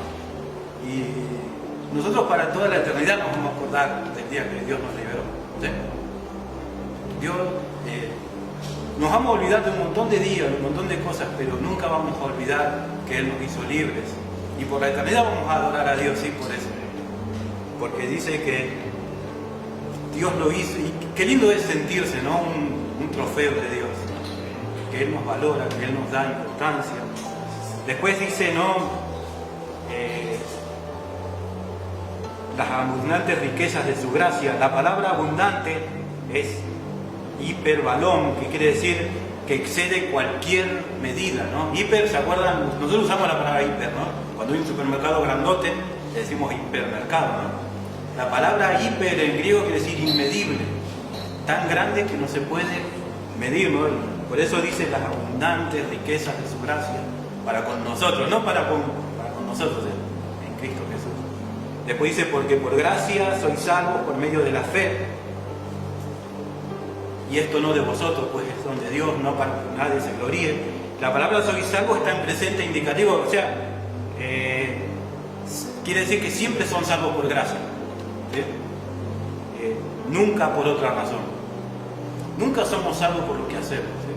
Y nosotros para toda la eternidad nos vamos a acordar del día que Dios nos liberó, ¿sí? Dios, nos vamos a olvidar de un montón de días, de un montón de cosas, pero nunca vamos a olvidar que Él nos hizo libres. Y por la eternidad vamos a adorar a Dios, sí, por eso. Porque dice que Dios lo hizo, y qué lindo es sentirse, ¿no? Un trofeo de Dios, que Él nos valora, que Él nos da importancia. Después dice, ¿no? Las abundantes riquezas de su gracia. La palabra abundante es hiperbalón, que quiere decir que excede cualquier medida, ¿no? Hiper, ¿se acuerdan? Nosotros usamos la palabra hiper, ¿no? Cuando hay un supermercado grandote, le decimos hipermercado, ¿no? La palabra hiper en griego quiere decir inmedible, tan grande que no se puede medir, ¿no? Por eso dice las abundantes riquezas de su gracia para con nosotros, no para con nosotros, en Cristo Jesús. Después dice, porque por gracia sois salvos por medio de la fe. Y esto no de vosotros, pues es don de Dios, no para que nadie se gloríe. La palabra sois salvos está en presente indicativo, o sea, quiere decir que siempre son salvos por gracia, ¿sí? Nunca por otra razón. Nunca somos salvos por lo que hacemos, ¿sí?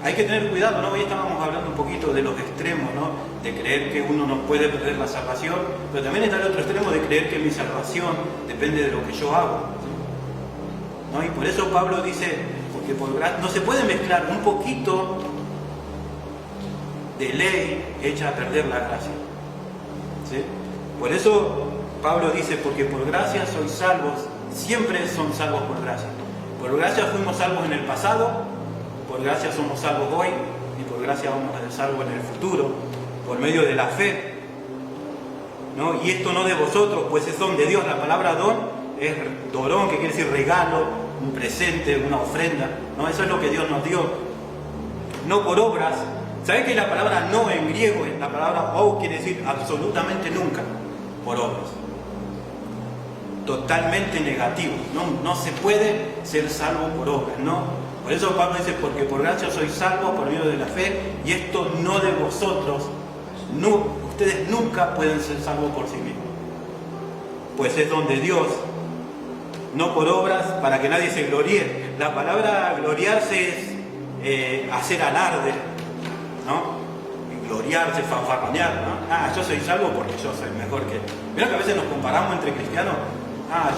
Hay que tener cuidado, ¿no? Hoy estábamos hablando un poquito de los extremos, ¿no? De creer que uno no puede perder la salvación, pero también está el otro extremo de creer que mi salvación depende de lo que yo hago, ¿sí? ¿No? Y por eso Pablo dice, porque por gracia no se puede mezclar un poquito de ley hecha a perder la gracia, ¿sí? Por eso Pablo dice, porque por gracia sois salvos, siempre son salvos por gracia. Por gracia fuimos salvos en el pasado, por gracia somos salvos hoy y por gracia vamos a ser salvos en el futuro, por medio de la fe, ¿no? Y esto no de vosotros, pues es don de Dios. La palabra don es dorón, que quiere decir regalo, un presente, una ofrenda, ¿no? Eso es lo que Dios nos dio, no por obras. ¿Sabés que la palabra no en griego, la palabra ou quiere decir absolutamente nunca por obras? Totalmente negativo, no se puede ser salvo por obras, ¿no? Por eso Pablo dice, porque por gracia sois salvos por medio de la fe, y esto no de vosotros, no, ustedes nunca pueden ser salvos por sí mismos, pues es don de Dios, no por obras, para que nadie se gloríe. La palabra gloriarse es hacer alarde, ¿no? Y gloriarse, fanfarronear, ¿no? Yo soy salvo porque yo soy mejor que... Mira que a veces nos comparamos entre cristianos,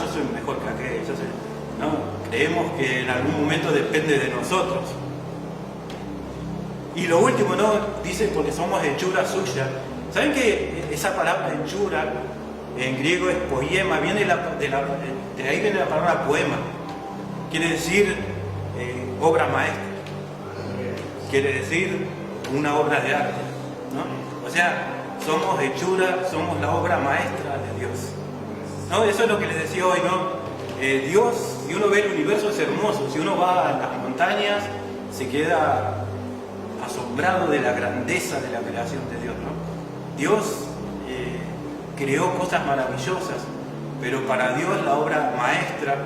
yo soy mejor que aquel, yo soy... ¿no? Creemos que en algún momento depende de nosotros. Y lo último, ¿no? Dice, porque somos hechura suya. ¿Saben que esa palabra hechura en griego es poema? Viene de ahí viene la palabra poema. Quiere decir obra maestra. Quiere decir una obra de arte, ¿no? O sea, somos hechura, somos la obra maestra de Dios, ¿no? Eso es lo que les decía hoy, ¿no? Dios, si uno ve el universo, es hermoso. Si uno va a las montañas, se queda asombrado de la grandeza de la creación de Dios, ¿no? Dios creó cosas maravillosas, pero para Dios la obra maestra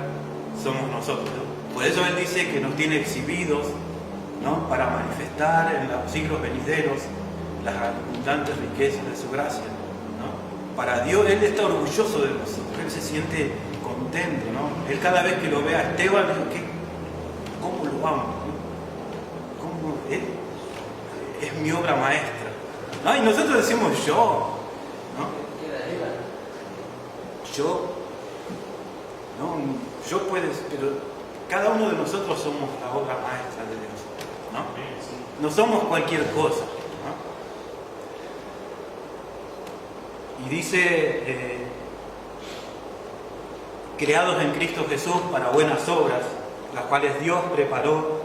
somos nosotros, ¿no? Por eso Él dice que nos tiene exhibidos, ¿no? Para manifestar en los siglos venideros las abundantes riquezas de su gracia, ¿no? Para Dios, Él está orgulloso de nosotros, Él se siente contento, ¿no? Él cada vez que lo ve a Esteban, ¿cómo lo amo? ¿Cómo? Él es mi obra maestra, ¿no? Y nosotros decimos yo, ¿no? Yo puedes, pero cada uno de nosotros somos la obra maestra de Dios, ¿no? No somos cualquier cosa, ¿no? Y dice, creados en Cristo Jesús para buenas obras, las cuales Dios preparó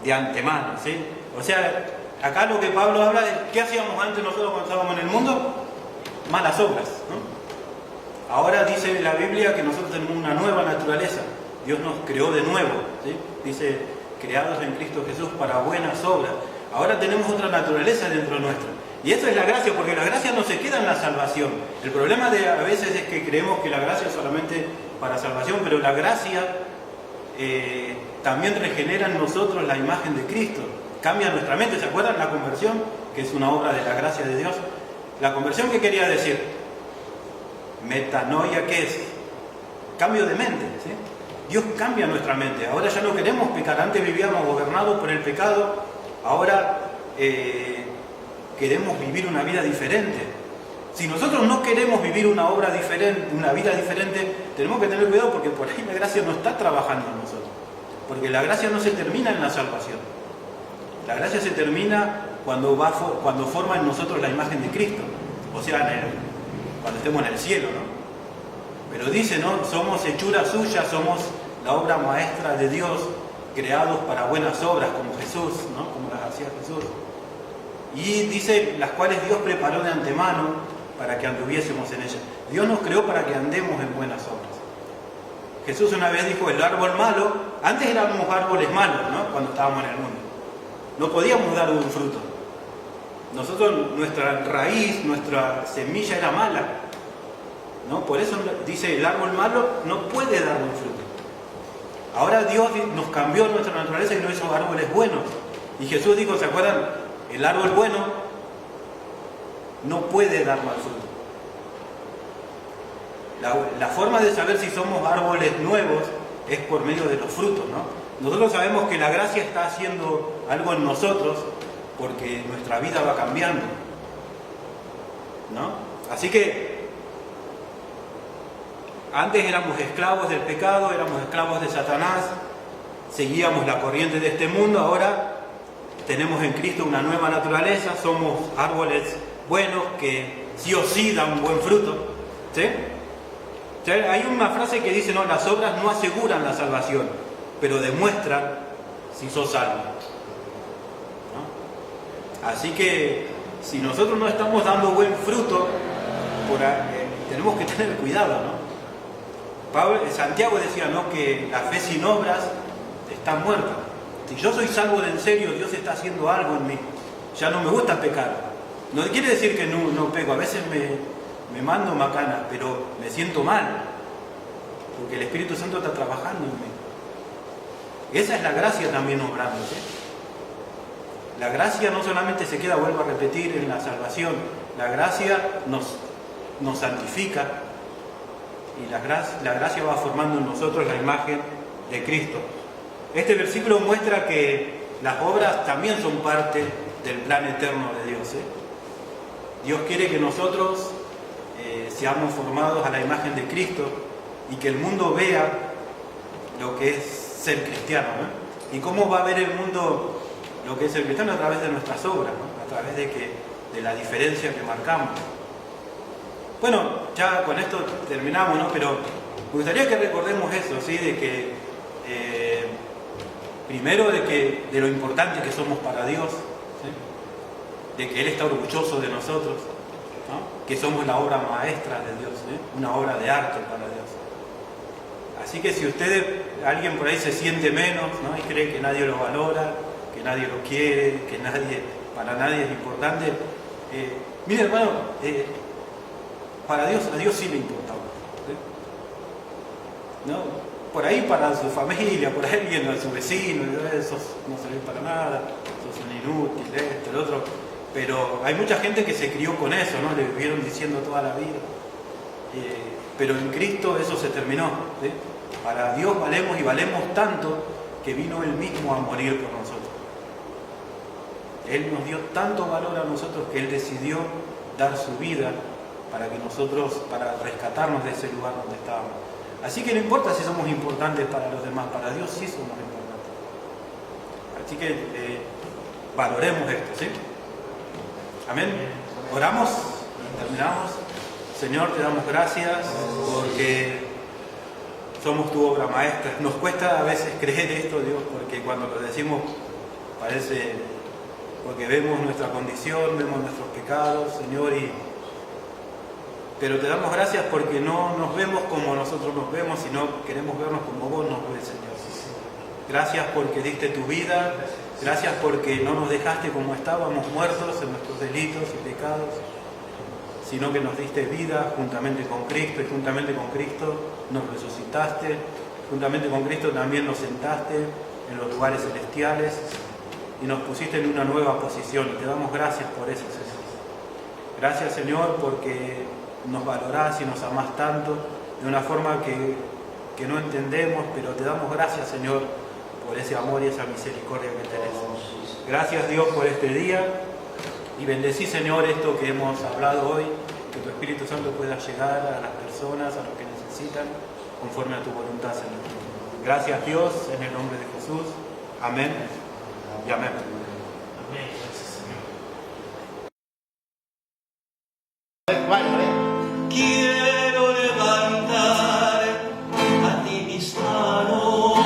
de antemano, ¿sí? O sea, acá lo que Pablo habla es, ¿qué hacíamos antes nosotros cuando estábamos en el mundo? Malas obras, ¿no? Ahora dice la Biblia que nosotros tenemos una nueva naturaleza. Dios nos creó de nuevo, ¿sí? Dice, creados en Cristo Jesús para buenas obras. Ahora tenemos otra naturaleza dentro nuestra. Y eso es la gracia, porque la gracia no se queda en la salvación. El problema a veces es que creemos que la gracia es solamente para salvación, pero la gracia también regenera en nosotros la imagen de Cristo. Cambia nuestra mente. ¿Se acuerdan la conversión? Que es una obra de la gracia de Dios. La conversión, ¿qué quería decir? Metanoia, ¿qué es? Cambio de mente, ¿sí? Dios cambia nuestra mente. Ahora ya no queremos pecar. Antes vivíamos gobernados por el pecado. Ahora queremos vivir una vida diferente. Si nosotros no queremos vivir una vida diferente, tenemos que tener cuidado, porque por ahí la gracia no está trabajando en nosotros. Porque la gracia no se termina en la salvación. La gracia se termina cuando forma en nosotros la imagen de Cristo. O sea, cuando estemos en el cielo, ¿no? Pero dice, ¿no? Somos hechura suya, somos la obra maestra de Dios, creados para buenas obras, como Jesús, ¿no? Como las hacía Jesús. Y dice, las cuales Dios preparó de antemano para que anduviésemos en ellas. Dios nos creó para que andemos en buenas obras. Jesús una vez dijo, el árbol malo, antes éramos árboles malos, ¿no? Cuando estábamos en el mundo. No podíamos dar un fruto. Nosotros, nuestra raíz, nuestra semilla era mala, ¿no? Por eso dice, el árbol malo no puede dar un fruto. Ahora Dios nos cambió nuestra naturaleza y nos hizo árboles buenos. Y Jesús dijo, ¿se acuerdan? El árbol bueno no puede dar mal fruto. La forma de saber si somos árboles nuevos es por medio de los frutos, ¿no? Nosotros sabemos que la gracia está haciendo algo en nosotros porque nuestra vida va cambiando, ¿no? Así que antes éramos esclavos del pecado, éramos esclavos de Satanás, seguíamos la corriente de este mundo. Ahora tenemos en Cristo una nueva naturaleza, somos árboles buenos que sí o sí dan buen fruto, ¿sí? Hay una frase que dice, no, las obras no aseguran la salvación, pero demuestran si sos salvo, ¿no? Así que si nosotros no estamos dando buen fruto, tenemos que tener cuidado, ¿no? Santiago decía, ¿no?, que la fe sin obras está muerta. Si yo soy salvo de en serio, Dios está haciendo algo en mí. Ya no me gusta pecar. No quiere decir que no peco. A veces me mando macanas, pero me siento mal, porque el Espíritu Santo está trabajando en mí. Esa es la gracia también obrando, ¿sí? La gracia no solamente se queda, vuelvo a repetir, en la salvación. La gracia nos santifica, y la gracia va formando en nosotros la imagen de Cristo. Este versículo muestra que las obras también son parte del plan eterno de Dios, ¿eh? Dios quiere que nosotros seamos formados a la imagen de Cristo y que el mundo vea lo que es ser cristiano, ¿no? ¿Y cómo va a ver el mundo lo que es ser cristiano? A través de nuestras obras, ¿no? A través de la diferencia que marcamos. Bueno, ya con esto terminamos, ¿no? Pero me gustaría que recordemos eso, ¿sí? De que primero de lo importante que somos para Dios, ¿sí? De que Él está orgulloso de nosotros, ¿no? Que somos la obra maestra de Dios, ¿sí? Una obra de arte para Dios. Así que si alguien por ahí se siente menos, ¿no?, y cree que nadie lo valora, que nadie lo quiere, que para nadie es importante, mire, hermano, a Dios sí le importa, ¿sí? ¿No? Por ahí para su familia, por ahí alguien, a su vecino, esos no sirven para nada, sos un inútil, esto, el otro. Pero hay mucha gente que se crió con eso, ¿no? Le vivieron diciendo toda la vida. Pero en Cristo eso se terminó, ¿sí? Para Dios valemos, y valemos tanto que vino Él mismo a morir por nosotros. Él nos dio tanto valor a nosotros que Él decidió dar su vida para rescatarnos de ese lugar donde estábamos. Así que no importa si somos importantes para los demás, para Dios sí somos importantes. Así que valoremos esto, ¿sí? Amén. Oramos y terminamos. Señor, te damos gracias porque somos tu obra maestra. Nos cuesta a veces creer esto, Dios, porque cuando lo decimos parece, porque vemos nuestra condición, vemos nuestros pecados, Señor, pero te damos gracias porque no nos vemos como nosotros nos vemos, sino queremos vernos como vos nos ves, Señor. Gracias porque diste tu vida, gracias porque no nos dejaste como estábamos muertos en nuestros delitos y pecados, sino que nos diste vida juntamente con Cristo, y juntamente con Cristo nos resucitaste, juntamente con Cristo también nos sentaste en los lugares celestiales y nos pusiste en una nueva posición, y te damos gracias por eso, Señor. Gracias, Señor, porque nos valorás y nos amás tanto de una forma que no entendemos, pero te damos gracias, Señor, por ese amor y esa misericordia que tenés. Gracias, Dios, por este día, y bendecí, Señor, esto que hemos hablado hoy, que tu Espíritu Santo pueda llegar a las personas, a los que necesitan, conforme a tu voluntad, Señor. Gracias, Dios, en el nombre de Jesús. Amén y amén. Amén. Quiero levantar a ti mis manos,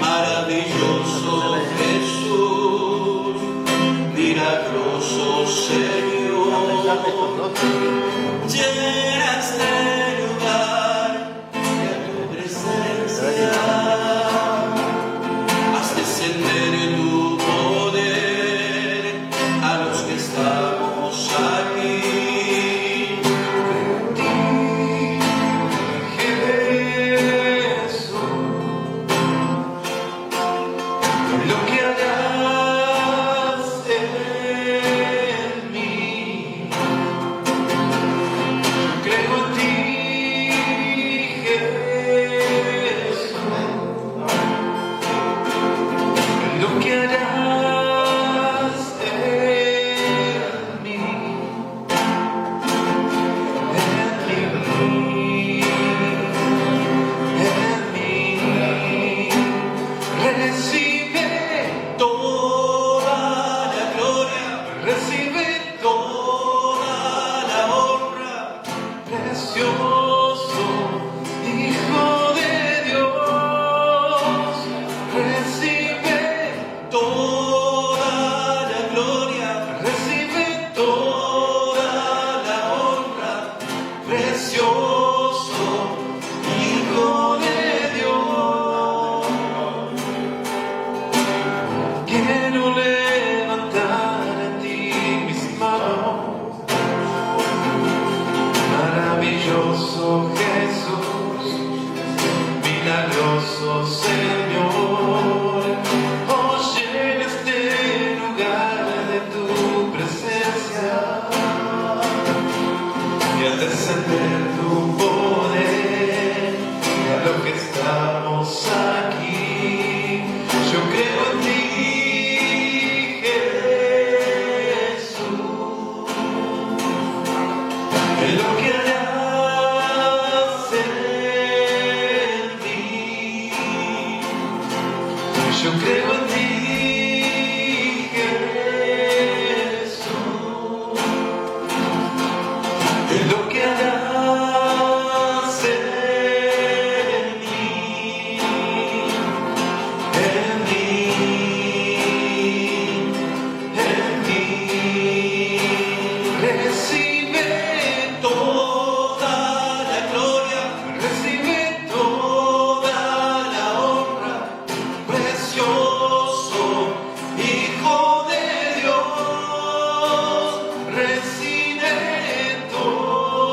maravilloso Jesús, milagroso Señor, llena este lugar de tu presencia, haz descender tu poder a los que estamos aquí. Recibe todo.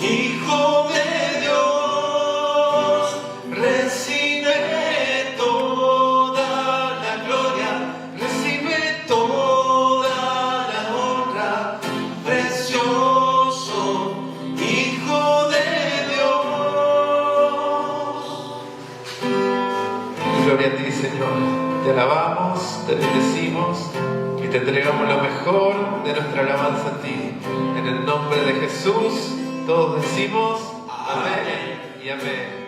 Hijo de Dios, recibe toda la gloria, recibe toda la honra, precioso Hijo de Dios. Gloria a ti, Señor. Te alabamos, te bendecimos y te entregamos lo mejor de nuestra alabanza a ti. En el nombre de Jesús, todos decimos amén y amén.